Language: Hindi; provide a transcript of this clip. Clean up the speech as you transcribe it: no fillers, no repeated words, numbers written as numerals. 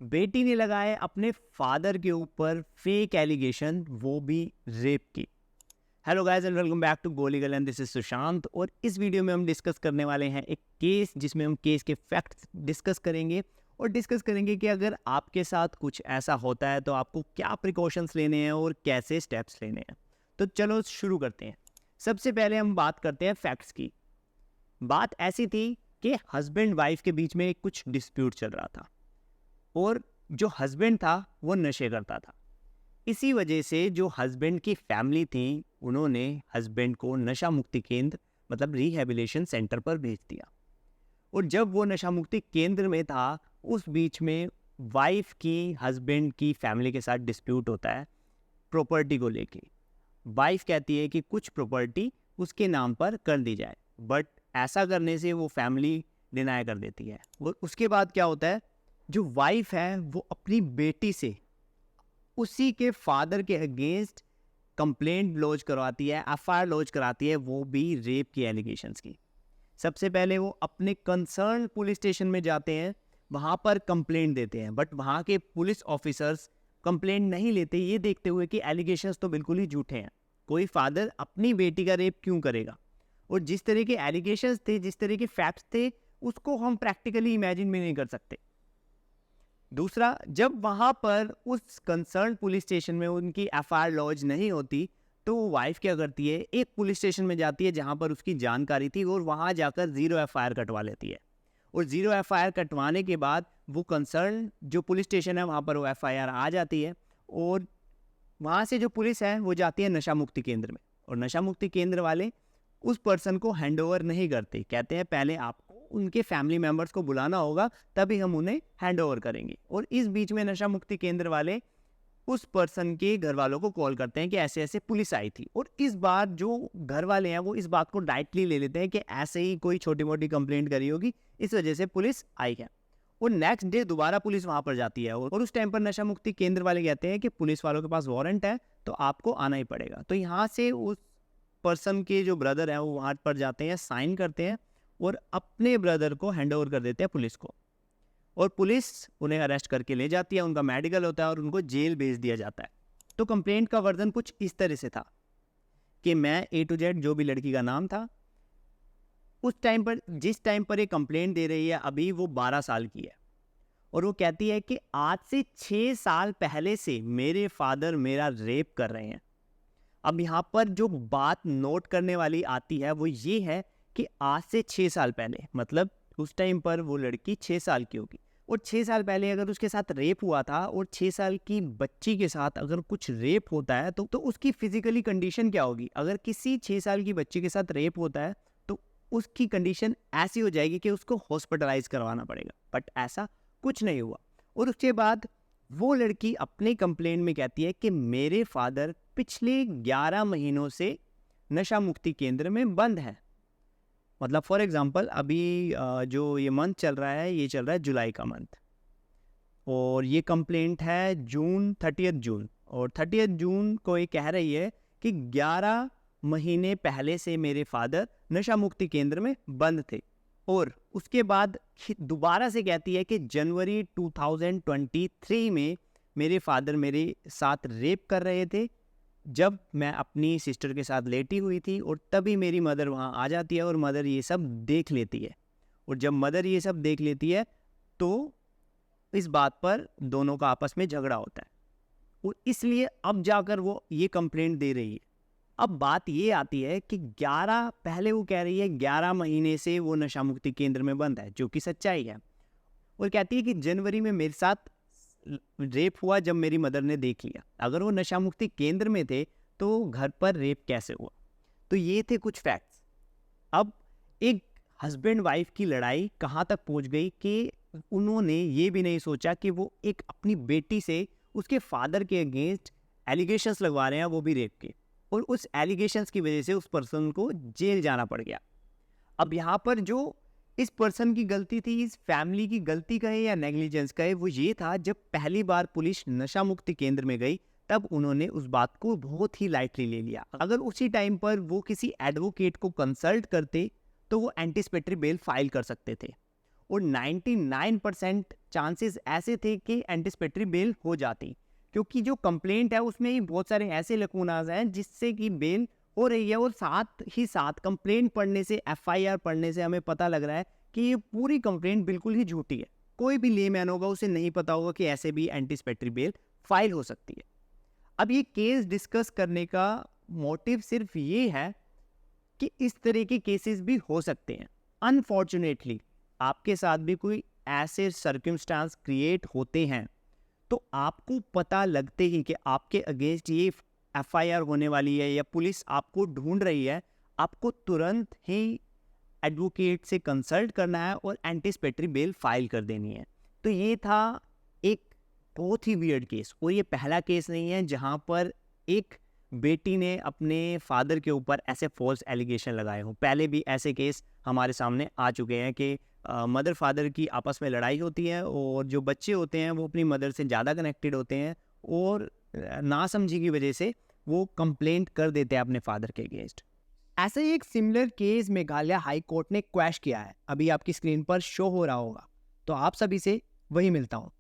बेटी ने लगाए अपने फादर के ऊपर फेक एलिगेशन, वो भी रेप की। Hello guys and welcome back to Goli girl and this is Sushant. और इस वीडियो में हम डिस्कस करने वाले हैं एक केस जिसमें हम केस के फैक्ट्स डिस्कस करेंगे और डिस्कस करेंगे कि अगर आपके साथ कुछ ऐसा होता है तो आपको क्या प्रिकॉशंस लेने हैं और कैसे स्टेप्स लेने हैं। तो चलो शुरू करते हैं। सबसे पहले हम बात करते हैं फैक्ट्स की। बात ऐसी थी कि हस्बैंड वाइफ के बीच में कुछ डिस्प्यूट चल रहा था और जो हस्बैंड था वो नशे करता था। इसी वजह से जो हस्बैंड की फैमिली थी उन्होंने हस्बैंड को नशा मुक्ति केंद्र मतलब रिहैबिलिटेशन सेंटर पर भेज दिया। और जब वो नशा मुक्ति केंद्र में था उस बीच में वाइफ की हस्बैंड की फैमिली के साथ डिस्प्यूट होता है प्रॉपर्टी को लेके। वाइफ कहती है कि कुछ प्रॉपर्टी उसके नाम पर कर दी जाए, बट ऐसा करने से वो फैमिली डिनाई कर देती है। और उसके बाद क्या होता है, जो वाइफ है वो अपनी बेटी से उसी के फादर के अगेंस्ट कंप्लेंट लॉन्च करवाती है, एफआईआर लॉन्च कराती है, वो भी रेप की एलिगेशंस की। सबसे पहले वो अपने कंसर्न पुलिस स्टेशन में जाते हैं, वहाँ पर कंप्लेंट देते हैं, बट वहाँ के पुलिस ऑफिसर्स कंप्लेंट नहीं लेते, ये देखते हुए कि एलिगेशंस तो बिल्कुल ही झूठे हैं। कोई फादर अपनी बेटी का रेप क्यों करेगा। और जिस तरह के एलिगेशंस थे, जिस तरह के फैक्ट्स थे, उसको हम प्रैक्टिकली इमेजिन भी नहीं कर सकते। दूसरा, जब वहाँ पर उस कंसर्न पुलिस स्टेशन में उनकी एफआईआर लॉन्च नहीं होती तो वो वाइफ क्या करती है, एक पुलिस स्टेशन में जाती है जहाँ पर उसकी जानकारी थी और वहाँ जाकर ज़ीरो एफआईआर कटवा लेती है। और ज़ीरो एफआईआर कटवाने के बाद वो कंसर्न जो पुलिस स्टेशन है वहाँ पर वो एफआईआर आ जाती है और वहाँ से जो पुलिस है वो जाती है नशा मुक्ति केंद्र में। और नशा मुक्ति केंद्र वाले उस पर्सन को हैंड ओवर नहीं करते, कहते हैं पहले आपको उनके फैमिली मेंबर्स को बुलाना होगा तभी हम उन्हें हैंड ओवर करेंगे। और इस बीच में नशा मुक्ति केंद्र वाले उस पर्सन के घर वालों को कॉल करते हैं कि ऐसे ऐसे पुलिस आई थी। और इस बार जो घर वाले हैं वो इस बात को डायरेक्टली ले लेते हैं कि ऐसे ही कोई छोटी मोटी कंप्लेंट करी होगी, इस वजह से पुलिस आई है। और नेक्स्ट डे दोबारा पुलिस वहां पर जाती है और उस टाइम पर नशा मुक्ति केंद्र वाले कहते हैं कि पुलिस वालों के पास वारंट है तो आपको आना ही पड़ेगा। तो यहाँ से उस पर्सन के जो ब्रदर है वो वहां पर जाते हैं, साइन करते हैं और अपने ब्रदर को हैंड ओवर कर देते हैं पुलिस को। और पुलिस उन्हें अरेस्ट करके ले जाती है, उनका मेडिकल होता है और उनको जेल भेज दिया जाता है। तो कंप्लेंट का वर्जन कुछ इस तरह से था कि मैं ए टू जेड जो भी लड़की का नाम था उस टाइम पर, जिस टाइम पर ये कंप्लेंट दे रही है अभी वो 12 साल की है और वो कहती है कि आज से 6 साल पहले से मेरे फादर मेरा रेप कर रहे हैं। अब यहाँ पर जो बात नोट करने वाली आती है वो ये है कि आज से 6 साल पहले मतलब उस टाइम पर वो लड़की 6 साल की होगी और 6 साल पहले अगर उसके साथ रेप हुआ था और 6 साल की बच्ची के साथ अगर कुछ रेप होता है तो उसकी फिजिकली कंडीशन क्या होगी। अगर किसी 6 साल की बच्ची के साथ रेप होता है तो उसकी कंडीशन ऐसी हो जाएगी कि उसको हॉस्पिटलाइज करवाना पड़ेगा, बट ऐसा कुछ नहीं हुआ। और उसके बाद वो लड़की अपने कंप्लेंट में कहती है कि मेरे फादर पिछले 11 महीनों से नशा मुक्ति केंद्र में बंद है। मतलब फॉर एग्जांपल अभी जो ये मंथ चल रहा है ये चल रहा है जुलाई का मंथ और ये कंप्लेंट है जून 30 जून और 30 जून को ये कह रही है कि 11 महीने पहले से मेरे फादर नशा मुक्ति केंद्र में बंद थे। और उसके बाद दोबारा से कहती है कि जनवरी 2023 में मेरे फादर मेरे साथ रेप कर रहे थे जब मैं अपनी सिस्टर के साथ लेटी हुई थी और तभी मेरी मदर वहाँ आ जाती है और मदर ये सब देख लेती है। और जब मदर ये सब देख लेती है तो इस बात पर दोनों का आपस में झगड़ा होता है और इसलिए अब जाकर वो ये कंप्लेंट दे रही है। अब बात ये आती है कि 11 पहले वो कह रही है 11 महीने से वो नशा मुक्ति केंद्र में बंद है, जो कि सच्चाई है। और कहती है कि जनवरी में मेरे साथ रेप हुआ जब मेरी मदर ने देख लिया। अगर वो नशा मुक्ति केंद्र में थे तो घर पर रेप कैसे हुआ। तो ये थे कुछ फैक्ट्स। अब एक हस्बैंड वाइफ की लड़ाई कहाँ तक पहुँच गई कि उन्होंने ये भी नहीं सोचा कि वो एक अपनी बेटी से उसके फादर के अगेंस्ट एलिगेशंस लगवा रहे हैं, वो भी रेप के, और उस एलिगेशंस की वजह से उस पर्सन को जेल जाना पड़ गया। अब यहाँ पर जो इस पर्सन की गलती थी, इस फैमिली की गलती कहे या नेग्लिजेंस कहे, वो ये था जब पहली बार पुलिस नशा मुक्ति केंद्र में गई तब उन्होंने उस बात को बहुत ही लाइटली ले लिया। अगर उसी टाइम पर वो किसी एडवोकेट को कंसल्ट करते तो वो एंटिसिपेटरी बेल फाइल कर सकते थे। और 99% चांसेस ऐसे थे कि एंटिसिपेटरी बेल हो जाती, क्योंकि जो कंप्लेंट है उसमें ही बहुत सारे ऐसे लकूनाज हैं जिससे कि बेल हो रही है। और साथ ही साथ कंप्लेंट पढ़ने से, एफआईआर पढ़ने से हमें पता लग रहा है कि ये पूरी कंप्लेंट बिल्कुल ही झूठी है। कोई भी लेमैन होगा उसे नहीं पता होगा कि ऐसे भी एंटिसिपेटरी बेल फाइल हो सकती है। अब ये केस डिस्कस करने का मोटिव सिर्फ ये है कि इस तरह के केसेस भी हो सकते हैं। अनफॉर्चुनेटली आपके साथ भी कोई ऐसे सर्कमस्टांस क्रिएट होते हैं, तो आपको पता लगते ही कि आपके अगेंस्ट ये एफआईआर होने वाली है या पुलिस आपको ढूंढ रही है, आपको तुरंत ही एडवोकेट से कंसल्ट करना है और एंटिसिपेटरी बेल फाइल कर देनी है। तो ये था एक बहुत ही वियर्ड केस, और ये पहला केस नहीं है जहाँ पर एक बेटी ने अपने फादर के ऊपर ऐसे फॉल्स एलिगेशन लगाए हों। पहले भी ऐसे केस हमारे सामने आ चुके हैं कि मदर फादर की आपस में लड़ाई होती है और जो बच्चे होते हैं वो अपनी मदर से ज़्यादा कनेक्टेड होते हैं और नासमझी की वजह से वो कंप्लेंट कर देते हैं अपने फादर के अगेंस्ट। ऐसे ही एक similar case Meghalaya high court ने क्वैश किया है, अभी आपकी स्क्रीन पर शो हो रहा होगा, तो आप सभी से वही मिलता हूँ।